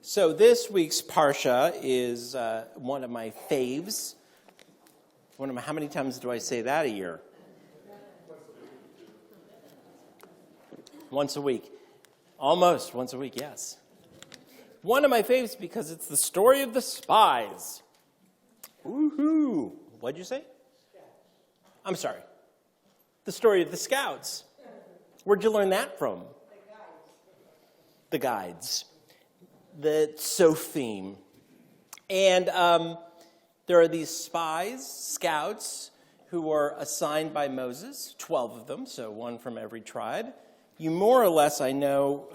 So this week's Parsha is one of my faves. How many times do I say that a year? Once a week. Almost once a week, yes. One of my faves because it's the story of the spies. Woohoo! What'd you say? I'm sorry. The story of the scouts. Where'd you learn that from? The guides. The Sophim. And there are these spies, scouts, who are assigned by Moses, 12 of them, so one from every tribe. You more or less, I know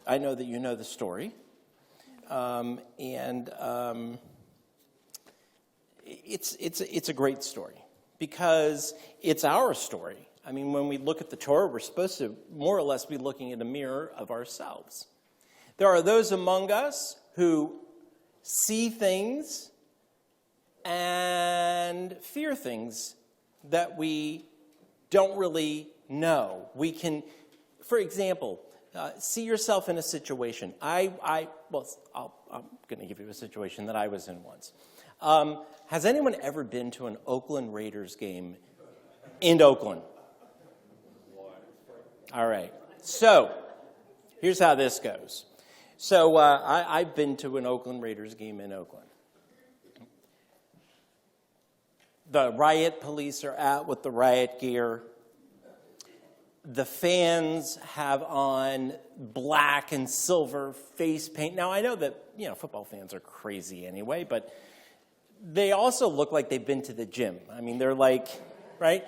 that you know the story. It's a great story because it's our story. I mean, when we look at the Torah, we're supposed to more or less be looking at a mirror of ourselves. There are those among us who see things and fear things that we don't really know. We can, for example, see yourself in a situation. I'm going to give you a situation that I was in once. Has anyone ever been to an Oakland Raiders game in Oakland? All right. So here's how this goes. So I've been to an Oakland Raiders game in Oakland. The riot police are out with the riot gear. The fans have on black and silver face paint. Now, I know that, football fans are crazy anyway, but they also look like they've been to the gym. I mean, they're like, right?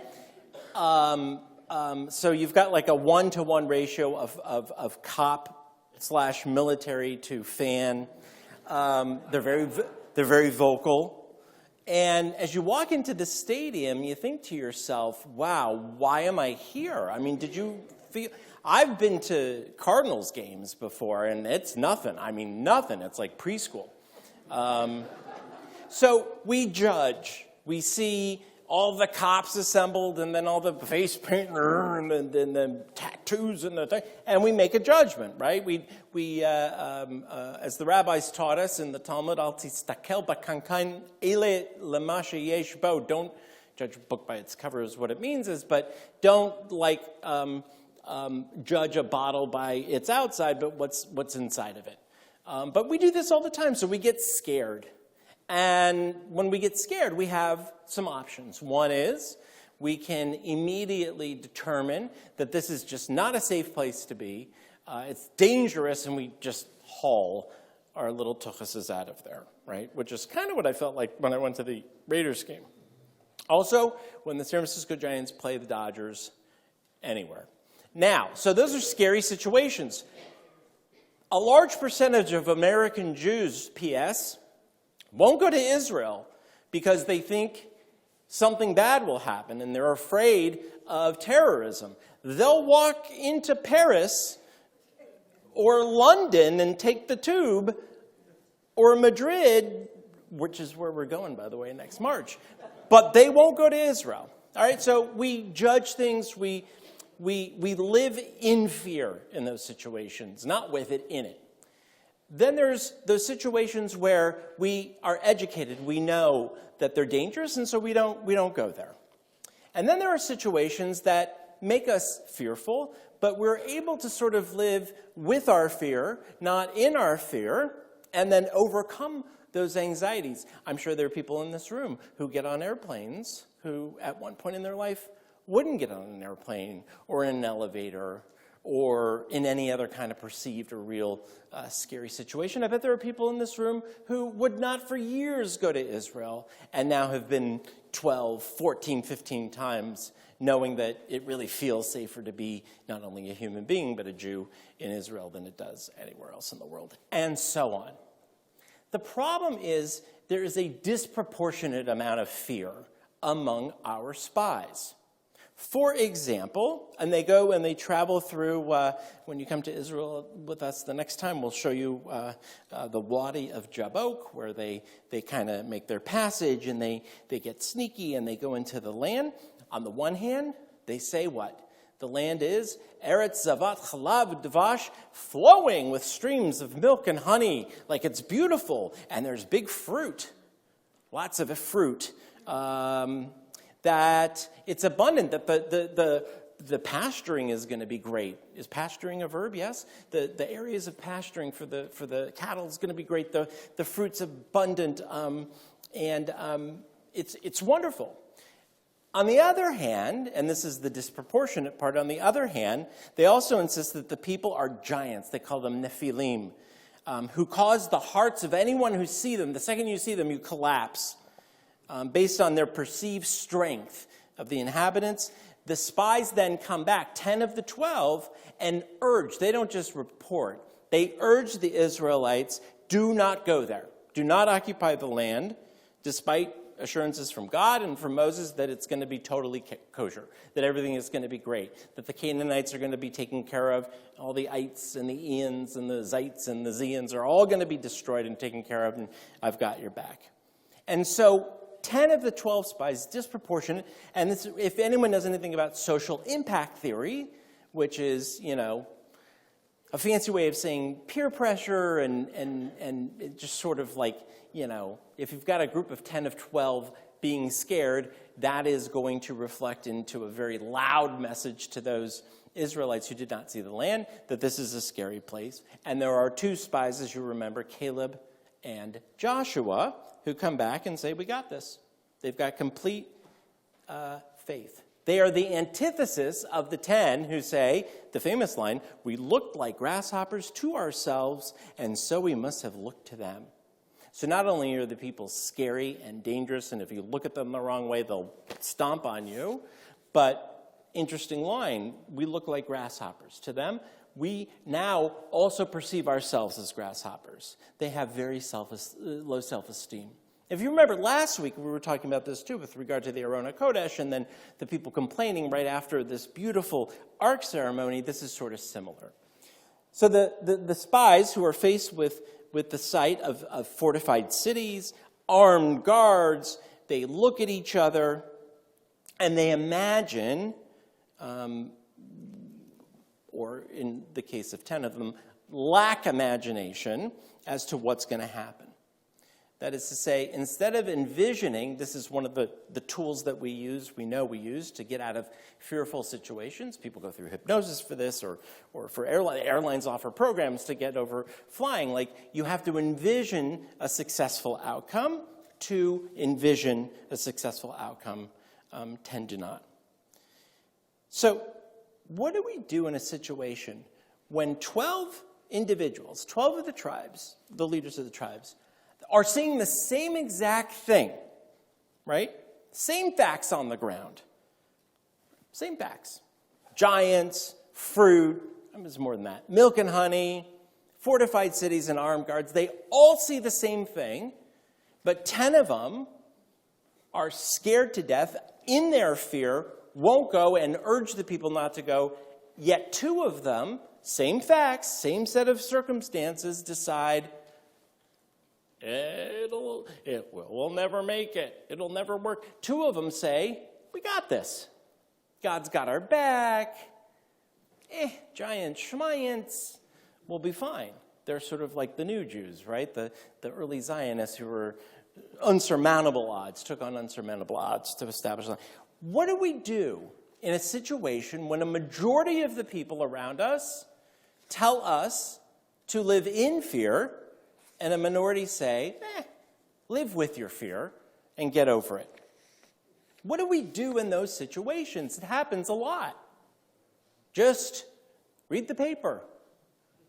So you've got like a 1-to-1 ratio of cop/military to fan. They're very vocal. And as you walk into the stadium, you think to yourself, wow, why am I here? I mean, did you feel... I've been to Cardinals games before, and it's nothing. I mean, nothing. It's like preschool. So we judge. We see all the cops assembled, and then all the face paint, and then the tattoos, and the thing, and we make a judgment, right? We as the rabbis taught us in the Talmud, al tistakel b'kankan ele l'mashe yesh bo. Don't judge a book by its cover is what it means but don't judge a bottle by its outside, but what's inside of it. But we do this all the time, so we get scared. And when we get scared, we have some options. One is we can immediately determine that this is just not a safe place to be. It's dangerous, and we just haul our little tuchuses out of there, right? Which is kind of what I felt like when I went to the Raiders game. Also, when the San Francisco Giants play the Dodgers anywhere. Now, so those are scary situations. A large percentage of American Jews, P.S., won't go to Israel because they think something bad will happen and they're afraid of terrorism. They'll walk into Paris or London and take the tube, or Madrid, which is where we're going, by the way, next March. But they won't go to Israel. All right, so we judge things. We live in fear in those situations, not with it, in it. Then there's those situations where we are educated. We know that they're dangerous, and so we don't go there. And then there are situations that make us fearful, but we're able to sort of live with our fear, not in our fear, and then overcome those anxieties. I'm sure there are people in this room who get on airplanes who, at one point in their life, wouldn't get on an airplane or in an elevator or in any other kind of perceived or real scary situation. I bet there are people in this room who would not for years go to Israel and now have been 12, 14, 15 times, knowing that it really feels safer to be not only a human being, but a Jew in Israel than it does anywhere else in the world, and so on. The problem is there is a disproportionate amount of fear among our spies. For example, and they go and they travel through, when you come to Israel with us the next time, we'll show you the Wadi of Jabbok, where they kind of make their passage and they get sneaky and they go into the land. On the one hand, they say what? The land is Eretz Zavat Chalav Dvash, flowing with streams of milk and honey, like it's beautiful, and there's big fruit, lots of fruit, that it's abundant, that the pasturing is going to be great. Is pasturing a verb? Yes. The areas of pasturing for the cattle is going to be great. The fruit's abundant, and it's wonderful. On the other hand, and this is the disproportionate part, on the other hand, they also insist that the people are giants. They call them Nephilim, who cause the hearts of anyone who see them, the second you see them, you collapse, based on their perceived strength of the inhabitants. The spies then come back, 10 of the 12, and urge. They don't just report. They urge the Israelites, do not go there. Do not occupy the land, despite assurances from God and from Moses that it's going to be totally kosher, that everything is going to be great, that the Canaanites are going to be taken care of, all the ites and the Ians and the Zites and the Zeans are all going to be destroyed and taken care of, and I've got your back. And so 10 of the 12 spies, disproportionate, and this, if anyone knows anything about social impact theory, which is, a fancy way of saying peer pressure and just sort of like, if you've got a group of 10 of 12 being scared, that is going to reflect into a very loud message to those Israelites who did not see the land, that this is a scary place. And there are two spies, as you remember, Caleb and Joshua, who come back and say, we got this. They've got complete faith. They are the antithesis of the 10 who say, the famous line, we looked like grasshoppers to ourselves, and so we must have looked to them. So not only are the people scary and dangerous, and if you look at them the wrong way, they'll stomp on you, but interesting line, we look like grasshoppers. To them, we now also perceive ourselves as grasshoppers. They have very low self-esteem. If you remember last week, we were talking about this too with regard to the Arona Kodesh and then the people complaining right after this beautiful Ark ceremony. This is sort of similar. So the spies who are faced with the sight of fortified cities, armed guards, they look at each other and they imagine, or in the case of 10 of them, lack imagination as to what's going to happen. That is to say, instead of envisioning, this is one of the tools that we know we use to get out of fearful situations. People go through hypnosis for this, or for airlines offer programs to get over flying. Like, you have to envision a successful outcome. To envision a successful outcome, 10 do not. So, what do we do in a situation when 12 individuals, 12 of the tribes, the leaders of the tribes, are seeing the same exact thing, right? Same facts on the ground. Same facts. Giants, fruit, there's more than that. Milk and honey, fortified cities and armed guards. They all see the same thing, but 10 of them are scared to death, in their fear, won't go and urge the people not to go. Yet 2 of them, same facts, same set of circumstances, decide, we'll never make it. It'll never work. 2 of them say, we got this. God's got our back. Giants, schmiants, we'll be fine. They're sort of like the new Jews, right? The early Zionists who were unsurmountable odds, took on unsurmountable odds to establish life. What do we do in a situation when a majority of the people around us tell us to live in fear, and a minority say, live with your fear and get over it? What do we do in those situations? It happens a lot. Just read the paper.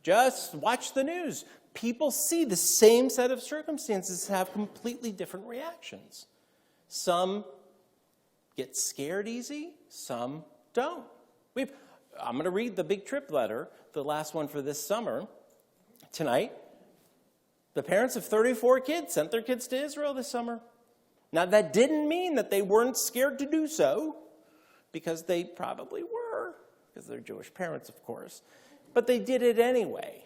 Just watch the news. People see the same set of circumstances have completely different reactions. Some get scared easy, some don't. I'm going to read the Big Trip letter, the last one for this summer, tonight. The parents of 34 kids sent their kids to Israel this summer. Now, that didn't mean that they weren't scared to do so, because they probably were, because they're Jewish parents, of course. But they did it anyway.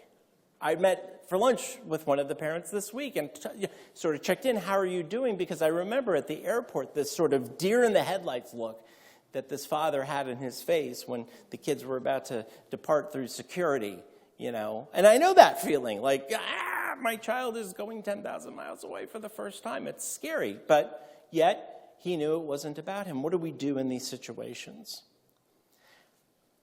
I met for lunch with one of the parents this week and sort of checked in, how are you doing? Because I remember at the airport this sort of deer in the headlights look. that this father had in his face when the kids were about to depart through security, And I know that feeling, like, my child is going 10,000 miles away for the first time. It's scary, but yet he knew it wasn't about him. What do we do in these situations?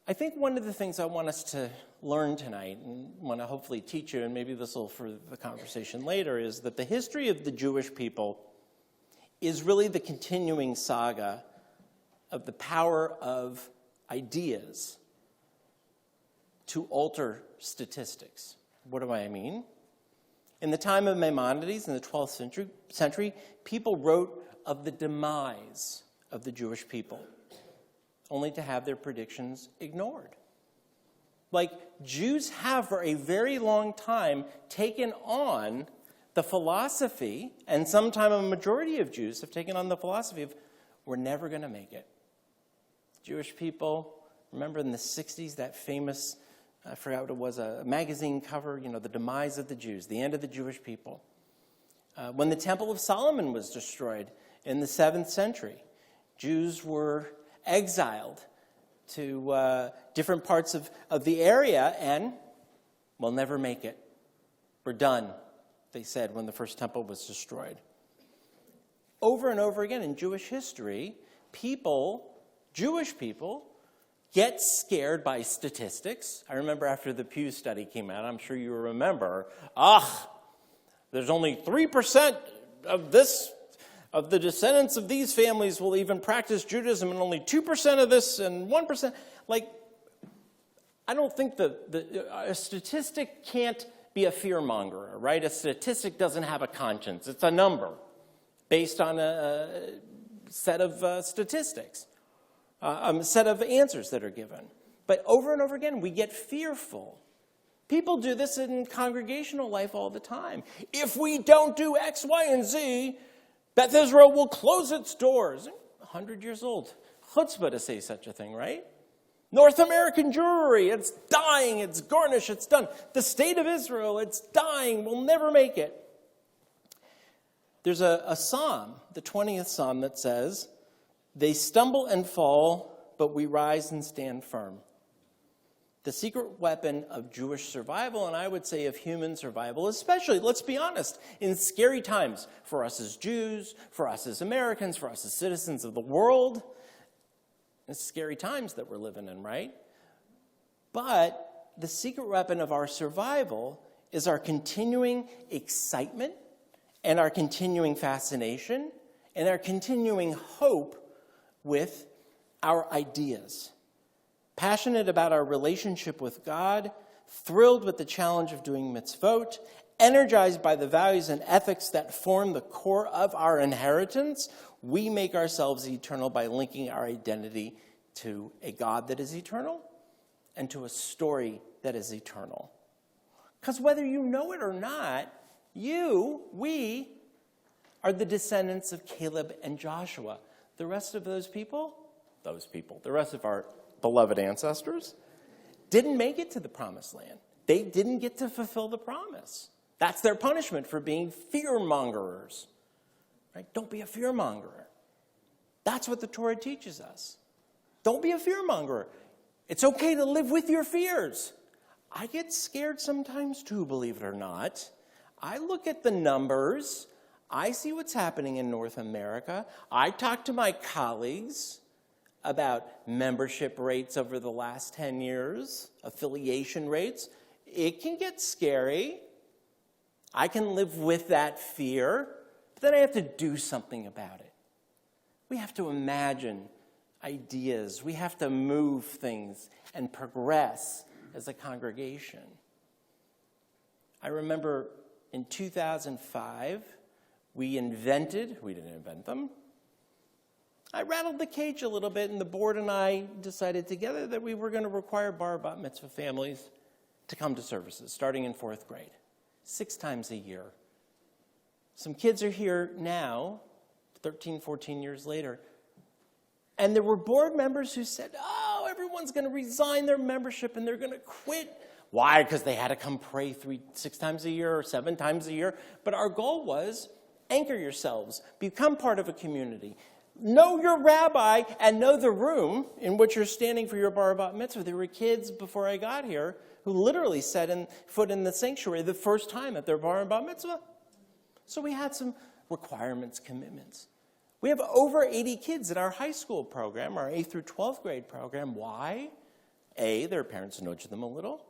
I think one of the things I want us to learn tonight, and want to hopefully teach you, and maybe this will further the conversation later, is that the history of the Jewish people is really the continuing saga of the power of ideas to alter statistics. What do I mean? In the time of Maimonides in the 12th century, people wrote of the demise of the Jewish people, only to have their predictions ignored. Like, Jews have for a very long time taken on the philosophy, and sometime a majority of Jews have taken on the philosophy of, we're never going to make it. Jewish people, remember in the 60s, that famous, I forgot what it was, a magazine cover, the demise of the Jews, the end of the Jewish people. When the Temple of Solomon was destroyed in the 7th century, Jews were exiled to different parts of the area, and we'll never make it. We're done, they said when the first temple was destroyed. Over and over again in Jewish history, Jewish people, get scared by statistics. I remember after the Pew study came out, I'm sure you remember, there's only 3% of the descendants of these families will even practice Judaism, and only 2% of this and 1%. Like, I don't think a statistic can't be a fear-mongerer, right? A statistic doesn't have a conscience. It's a number based on a set of statistics. A set of answers that are given. But over and over again, we get fearful. People do this in congregational life all the time. If we don't do X, Y, and Z, Beth Israel will close its doors. 100 years old. Chutzpah to say such a thing, right? North American Jewry, it's dying, it's garnished, it's done. The state of Israel, it's dying, we'll never make it. There's a psalm, the 20th psalm, that says, they stumble and fall, but we rise and stand firm. The secret weapon of Jewish survival, and I would say of human survival, especially, let's be honest, in scary times for us as Jews, for us as Americans, for us as citizens of the world. It's scary times that we're living in, right? But the secret weapon of our survival is our continuing excitement and our continuing fascination and our continuing hope with our ideas. Passionate about our relationship with God, thrilled with the challenge of doing mitzvot, energized by the values and ethics that form the core of our inheritance, we make ourselves eternal by linking our identity to a God that is eternal and to a story that is eternal. Because whether you know it or not, we are the descendants of Caleb and Joshua. The rest of the rest of our beloved ancestors, didn't make it to the promised land. They didn't get to fulfill the promise. That's their punishment for being fear-mongerers. Right? Don't be a fear-mongerer. That's what the Torah teaches us. Don't be a fear-mongerer. It's okay to live with your fears. I get scared sometimes too, believe it or not. I look at the numbers. I see what's happening in North America. I talk to my colleagues about membership rates over the last 10 years, affiliation rates. It can get scary. I can live with that fear, but then I have to do something about it. We have to imagine ideas. We have to move things and progress as a congregation. I remember in 2005, we didn't invent them. I rattled the cage a little bit, and the board and I decided together that we were going to require bar bat mitzvah families to come to services, starting in 4th grade, 6 times a year. Some kids are here now, 13, 14 years later, and there were board members who said, everyone's going to resign their membership and they're going to quit. Why? Because they had to come pray 6 times a year or 7 times a year. But our goal was, anchor yourselves, become part of a community. Know your rabbi and know the room in which you're standing for your bar bat mitzvah. There were kids before I got here who literally set foot in the sanctuary the first time at their bar bat mitzvah. So we had some requirements, commitments. We have over 80 kids in our high school program, our 8th through 12th grade program. Why? A, their parents nudge them a little.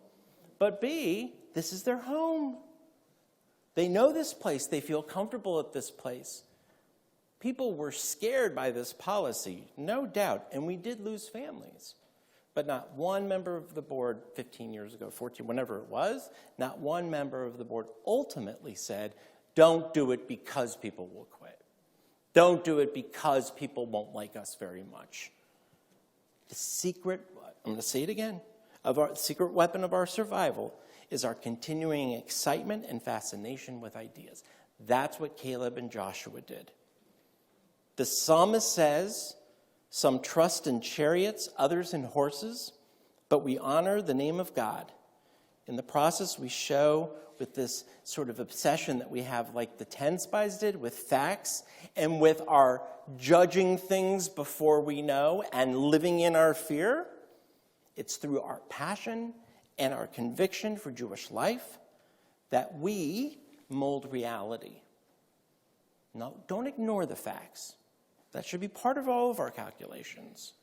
But B, this is their home. They know this place. They feel comfortable at this place. People were scared by this policy, no doubt, and we did lose families. But not one member of the board 15 years ago, 14, whenever it was, not one member of the board ultimately said, don't do it because people will quit. Don't do it because people won't like us very much. The secret, I'm going to say it again, of our secret weapon of our survival is our continuing excitement and fascination with ideas. That's what Caleb and Joshua did. The psalmist says, some trust in chariots, others in horses, but we honor the name of God. In the process, we show with this sort of obsession that we have, like the 10 spies did, with facts and with our judging things before we know and living in our fear. It's through our passion and our conviction for Jewish life that we mold reality. No, don't ignore the facts. That should be part of all of our calculations.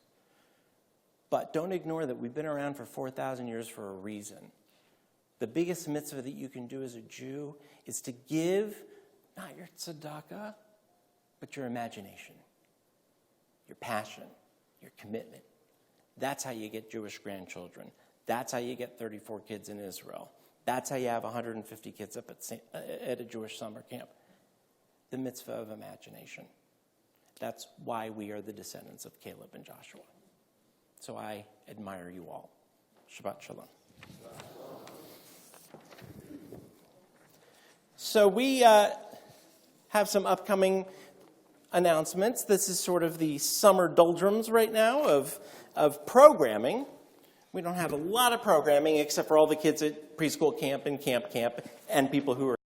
But don't ignore that we've been around for 4,000 years for a reason. The biggest mitzvah that you can do as a Jew is to give, not your tzedakah, but your imagination, your passion, your commitment. That's how you get Jewish grandchildren. That's how you get 34 kids in Israel. That's how you have 150 kids up at a Jewish summer camp. The mitzvah of imagination. That's why we are the descendants of Caleb and Joshua. So I admire you all. Shabbat shalom. So we have some upcoming announcements. This is sort of the summer doldrums right now of programming. We don't have a lot of programming except for all the kids at preschool camp and camp and people who are